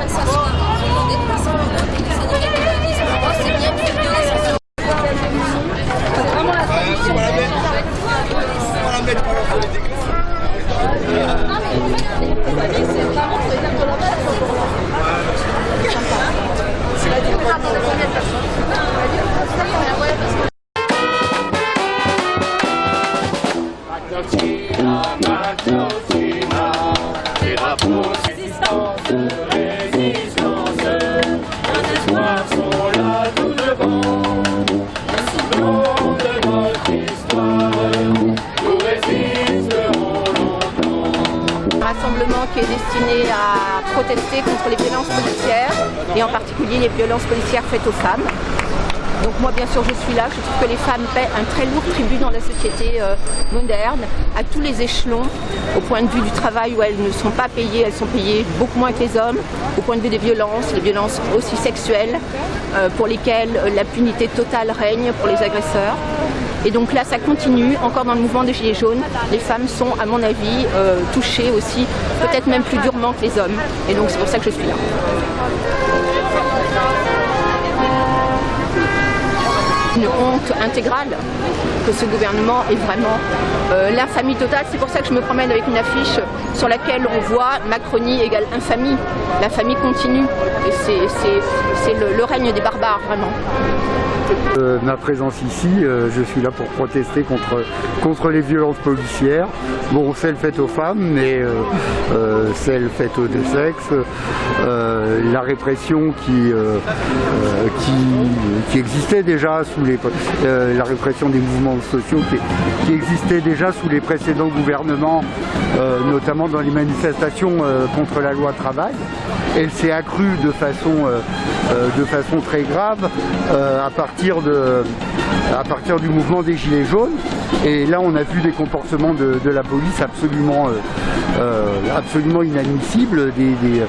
train de s'asseoir. Ils ont demandé de passer pour l'autre et que ça nous disent oh, c'est bien, vous faites bien les sensations. C'est vraiment la tradition. On va la mettre par la politique. Non, mais c'est vraiment pour les dames de la base. C'est la différence de combien de personnes. Rassemblement qui est destiné à protester contre les violences policières et en particulier les violences policières faites aux femmes. Donc moi bien sûr je suis là, je trouve que les femmes paient un très lourd tribut dans la société moderne, à tous les échelons, au point de vue du travail où elles ne sont pas payées, elles sont payées beaucoup moins que les hommes, au point de vue des violences, les violences aussi sexuelles, pour lesquelles l'impunité totale règne pour les agresseurs. Et donc là ça continue, encore dans le mouvement des Gilets jaunes, les femmes sont à mon avis touchées aussi, peut-être même plus durement que les hommes, et donc c'est pour ça que je suis là. Une honte intégrale que ce gouvernement est vraiment l'infamie totale. C'est pour ça que je me promène avec une affiche sur laquelle on voit Macronie égale infamie. L'infamie continue et c'est le règne des barbares vraiment. Ma présence ici, je suis là pour protester contre les violences policières. Bon, celles faites aux femmes, mais celles faites aux deux sexes. La répression qui existait déjà sous la répression des mouvements sociaux qui existait déjà sous les précédents gouvernements, notamment dans les manifestations contre la loi travail. Elle s'est accrue de façon très grave à partir du mouvement des Gilets jaunes. Et là on a vu des comportements de la police absolument inadmissibles, des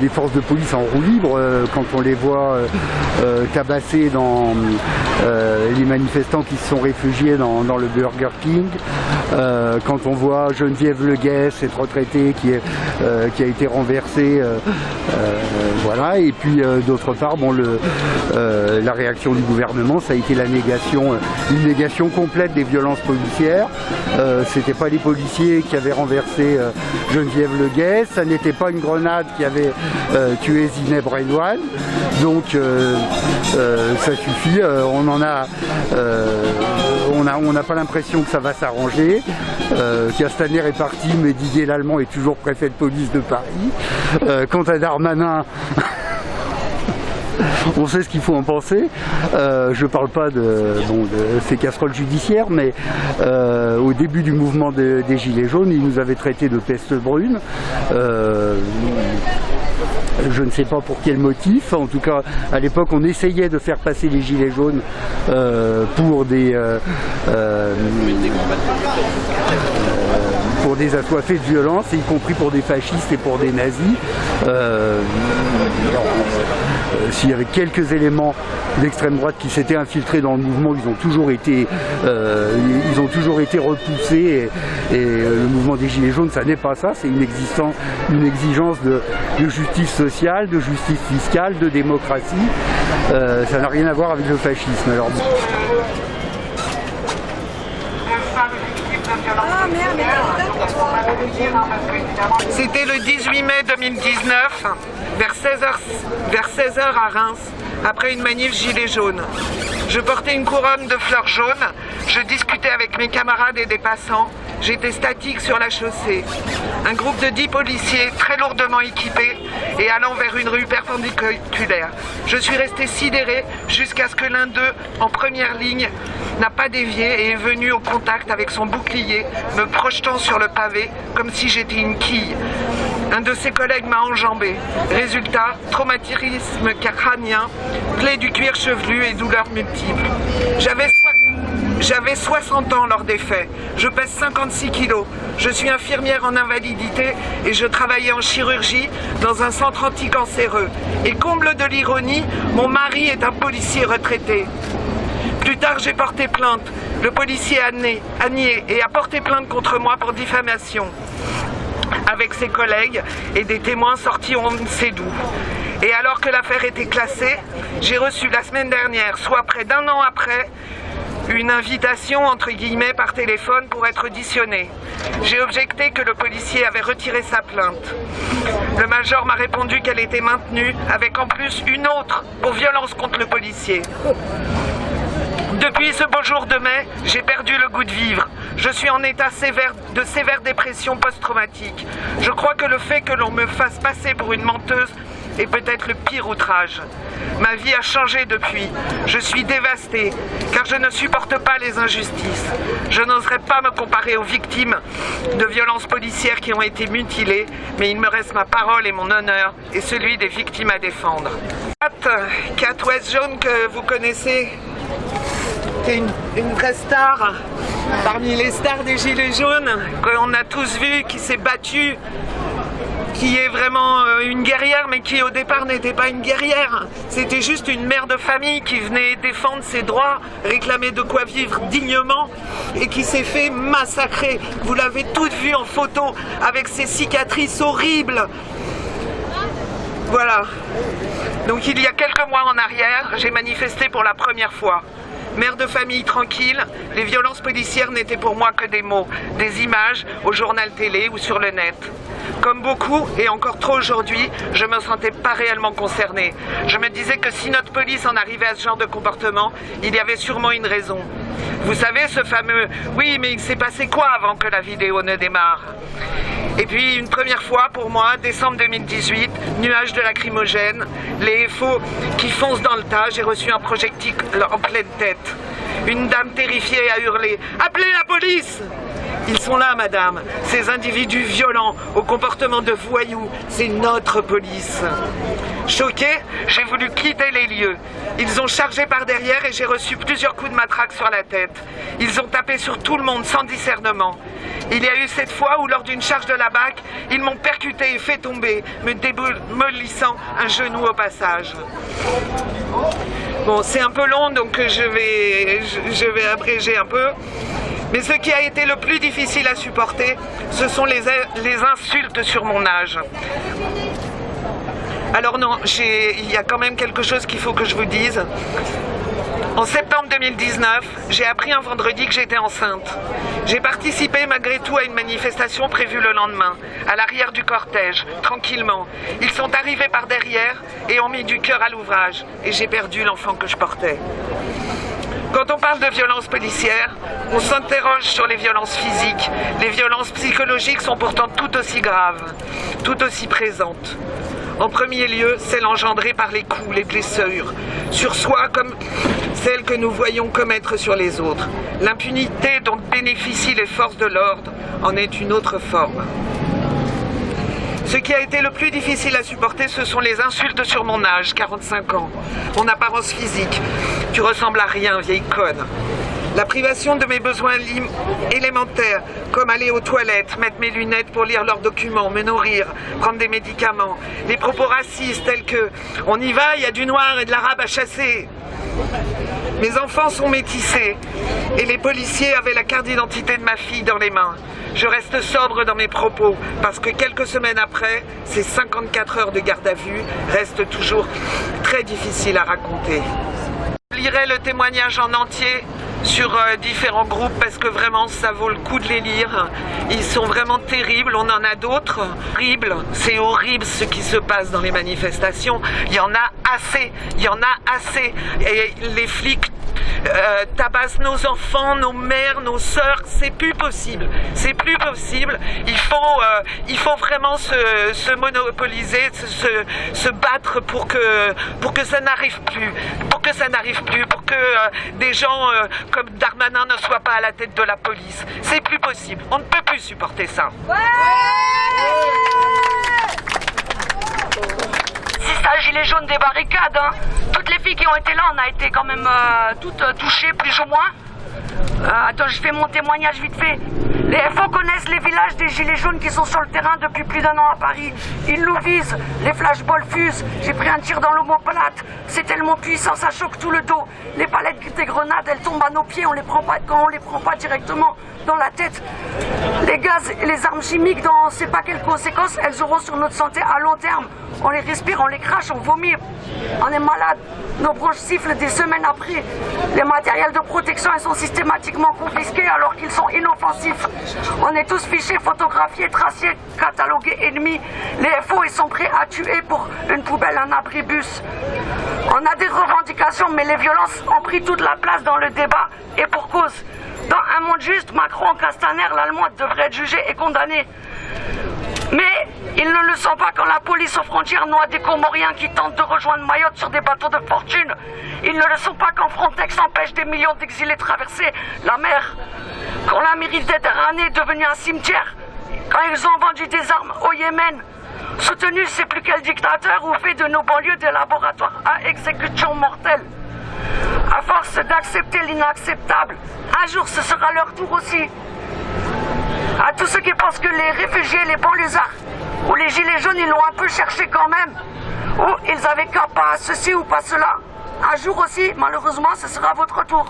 forces de police en roue libre, quand on les voit tabasser dans les manifestants qui se sont réfugiés dans le Burger King, quand on voit Geneviève Leguet, cette retraitée qui a été renversée, voilà. Et puis d'autre part, bon, la réaction du gouvernement, ça a été une négation complète des violences policières. C'était pas les policiers qui avaient renversé Geneviève Leguet, ça n'était pas une grenade qui avait tué Zineb Redouane. Donc ça suffit, on n'a pas l'impression que ça va s'arranger. Castaner est parti, mais Didier Lallemand est toujours préfet de police de Paris. Quant à Darmanin, on sait ce qu'il faut en penser. Je ne parle pas de ces casseroles judiciaires, mais au début du mouvement des Gilets jaunes, il nous avait traité de peste brune. Je ne sais pas pour quel motif. En tout cas, à l'époque, on essayait de faire passer les Gilets jaunes pour des assoiffés de violence, y compris pour des fascistes et pour des nazis. S'il y avait quelques éléments d'extrême droite qui s'étaient infiltrés dans le mouvement, ils ont toujours été repoussés et le mouvement des Gilets jaunes, ça n'est pas ça, c'est une exigence de justice sociale, de justice fiscale, de démocratie. Ça n'a rien à voir avec le fascisme. Alors, c'était le 18 mai 2019, vers 16h à Reims, après une manif gilet jaune. Je portais une couronne de fleurs jaunes, je discutais avec mes camarades et des passants, j'étais statique sur la chaussée. Un groupe de 10 policiers très lourdement équipés et allant vers une rue perpendiculaire. Je suis resté sidéré jusqu'à ce que l'un d'eux, en première ligne, n'a pas dévié et est venu au contact avec son bouclier, me projetant sur le pavé comme si j'étais une quille. Un de ses collègues m'a enjambé. Résultat, traumatisme crânien, plaie du cuir chevelu et douleurs multiples. J'avais 60 ans lors des faits. Je pèse 56 kilos. Je suis infirmière en invalidité et je travaillais en chirurgie dans un centre anticancéreux. Et comble de l'ironie, mon mari est un policier retraité. Plus tard, j'ai porté plainte. Le policier a nié et a porté plainte contre moi pour diffamation. avec ses collègues et des témoins sortis on ne sait d'où. Et alors que l'affaire était classée, j'ai reçu la semaine dernière, soit près d'un an après, une invitation entre guillemets par téléphone pour être auditionné. J'ai objecté que le policier avait retiré sa plainte. Le major m'a répondu qu'elle était maintenue, avec en plus une autre pour violence contre le policier. Depuis ce beau jour de mai, j'ai perdu le goût de vivre. Je suis en état de sévère dépression post-traumatique. Je crois que le fait que l'on me fasse passer pour une menteuse est peut-être le pire outrage. Ma vie a changé depuis. Je suis dévastée, car je ne supporte pas les injustices. Je n'oserais pas me comparer aux victimes de violences policières qui ont été mutilées, mais il me reste ma parole et mon honneur, et celui des victimes à défendre. Kat Westjaune, que vous connaissez, qui est une vraie star, parmi les stars des Gilets jaunes, qu'on a tous vu, qui s'est battue, qui est vraiment une guerrière, mais qui au départ n'était pas une guerrière. C'était juste une mère de famille qui venait défendre ses droits, réclamer de quoi vivre dignement, et qui s'est fait massacrer. Vous l'avez toutes vue en photo, avec ses cicatrices horribles. Voilà. Donc il y a quelques mois en arrière, j'ai manifesté pour la première fois. Mère de famille tranquille, les violences policières n'étaient pour moi que des mots, des images au journal télé ou sur le net. Comme beaucoup, et encore trop aujourd'hui, je ne me sentais pas réellement concernée. Je me disais que si notre police en arrivait à ce genre de comportement, il y avait sûrement une raison. Vous savez, ce fameux « oui, mais il s'est passé quoi avant que la vidéo ne démarre ?» Et puis une première fois pour moi, décembre 2018, nuage de lacrymogène, les FO qui foncent dans le tas, j'ai reçu un projectile en pleine tête. Une dame terrifiée a hurlé « Appelez la police !» Ils sont là, madame, ces individus violents, au comportement de voyous, c'est notre police. Choqué, j'ai voulu quitter les lieux. Ils ont chargé par derrière et j'ai reçu plusieurs coups de matraque sur la tête. Ils ont tapé sur tout le monde sans discernement. Il y a eu cette fois où, lors d'une charge de la BAC, ils m'ont percuté et fait tomber, me démollissant un genou au passage. Bon, c'est un peu long, donc je vais abréger un peu. Mais ce qui a été le plus difficile à supporter, ce sont les insultes sur mon âge. Alors non, il y a quand même quelque chose qu'il faut que je vous dise. En septembre 2019, j'ai appris un vendredi que j'étais enceinte. J'ai participé malgré tout à une manifestation prévue le lendemain, à l'arrière du cortège, tranquillement. Ils sont arrivés par derrière et ont mis du cœur à l'ouvrage. Et j'ai perdu l'enfant que je portais. Quand on parle de violences policières, on s'interroge sur les violences physiques. Les violences psychologiques sont pourtant tout aussi graves, tout aussi présentes. En premier lieu, celle engendrée par les coups, les blessures, sur soi comme celles que nous voyons commettre sur les autres. L'impunité dont bénéficient les forces de l'ordre en est une autre forme. Ce qui a été le plus difficile à supporter, ce sont les insultes sur mon âge, 45 ans, mon apparence physique. Tu ressembles à rien, vieille conne. La privation de mes besoins élémentaires, comme aller aux toilettes, mettre mes lunettes pour lire leurs documents, me nourrir, prendre des médicaments. Les propos racistes tels que « on y va, il y a du noir et de l'arabe à chasser ». Mes enfants sont métissés et les policiers avaient la carte d'identité de ma fille dans les mains. Je reste sobre dans mes propos parce que quelques semaines après, ces 54 heures de garde à vue restent toujours très difficiles à raconter. Je lirai le témoignage en entier sur différents groupes parce que vraiment ça vaut le coup de les lire. Ils sont vraiment terribles, on en a d'autres. C'est horrible ce qui se passe dans les manifestations. Il y en a assez, il y en a assez. Et les flics tabassent nos enfants, nos mères, nos sœurs, c'est plus possible. C'est plus possible. Il faut vraiment se monopoliser, se battre pour que ça n'arrive plus. Pour que des gens comme Darmanin ne soient pas à la tête de la police. C'est plus possible. On ne peut plus supporter ça. C'est ça, Gilets jaunes des barricades. Hein. Toutes les filles qui ont été là, on a été quand même toutes touchées plus ou moins. Attends, je fais mon témoignage vite fait. Les FO connaissent les villages des Gilets jaunes qui sont sur le terrain depuis plus d'1 an à Paris. Ils nous visent, les flashballs fusent. J'ai pris un tir dans l'omoplate. C'est tellement puissant, ça choque tout le dos. Les palettes des grenades, elles tombent à nos pieds. On les prend pas quand on les prend pas directement. dans la tête. Les gaz et les armes chimiques, dans on ne sait pas quelles conséquences elles auront sur notre santé à long terme. On les respire, on les crache, on vomit, on est malade. Nos bronches sifflent des semaines après. Les matériels de protection ils sont systématiquement confisqués alors qu'ils sont inoffensifs. On est tous fichés, photographiés, tracés, catalogués ennemis. Les FO ils sont prêts à tuer pour une poubelle, un abribus. On a des revendications mais les violences ont pris toute la place dans le débat. Et pour cause. Dans un monde juste, Macron, Castaner, l'Allemand devraient être jugés et condamnés. Mais ils ne le sont pas quand la police aux frontières noie des Comoriens qui tentent de rejoindre Mayotte sur des bateaux de fortune. Ils ne le sont pas quand Frontex empêche des millions d'exilés de traverser la mer. Quand la Méditerranée est devenue un cimetière. Quand ils ont vendu des armes au Yémen. Soutenu je sais plus quel dictateur ou fait de nos banlieues des laboratoires à exécution mortelle. À force d'accepter l'inacceptable, un jour ce sera leur tour aussi. À tous ceux qui pensent que les réfugiés, les banlieusards ou les gilets jaunes, ils l'ont un peu cherché quand même. Ou ils avaient qu'à pas ceci ou pas cela. Un jour aussi, malheureusement, ce sera votre tour.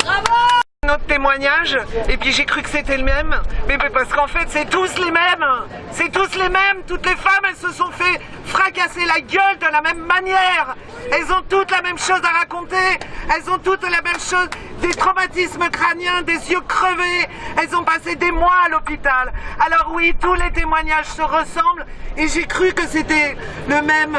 Bravo! Notre témoignage, et puis j'ai cru que c'était le même, mais parce qu'en fait c'est tous les mêmes, c'est tous les mêmes, toutes les femmes elles se sont fait fracasser la gueule de la même manière, elles ont toutes la même chose à raconter, elles ont toutes la même chose, des traumatismes crâniens, des yeux crevés, elles ont passé des mois à l'hôpital. Alors oui, tous les témoignages se ressemblent, et j'ai cru que c'était le même,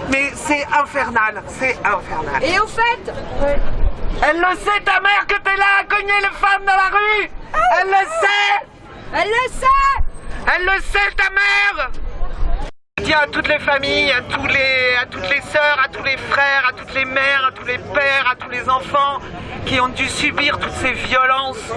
mais c'est infernal, c'est infernal. Et au fait, Elle le sait, ta mère, que t'es là à cogner les femmes dans la rue. Elle le sait. elle le sait! Elle le sait, ta mère. Je dis à toutes les familles, à toutes les sœurs, à tous les frères, à toutes les mères, à tous les pères, à tous les enfants qui ont dû subir toutes ces violences,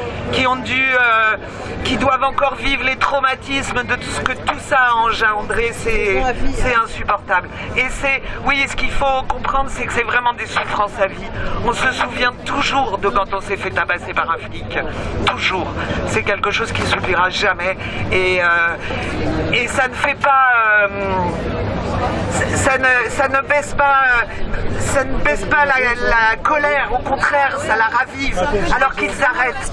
qui doivent encore vivre les traumatismes de tout ce que tout ça a engendré, c'est insupportable. Et ce qu'il faut comprendre, c'est que c'est vraiment des souffrances à vie. On se souvient toujours de quand on s'est fait tabasser par un flic, toujours. C'est quelque chose qui s'oubliera jamais, et ça ne fait pas, ça ne baisse pas la colère, au contraire, ça la ravive. Alors qu'ils arrêtent,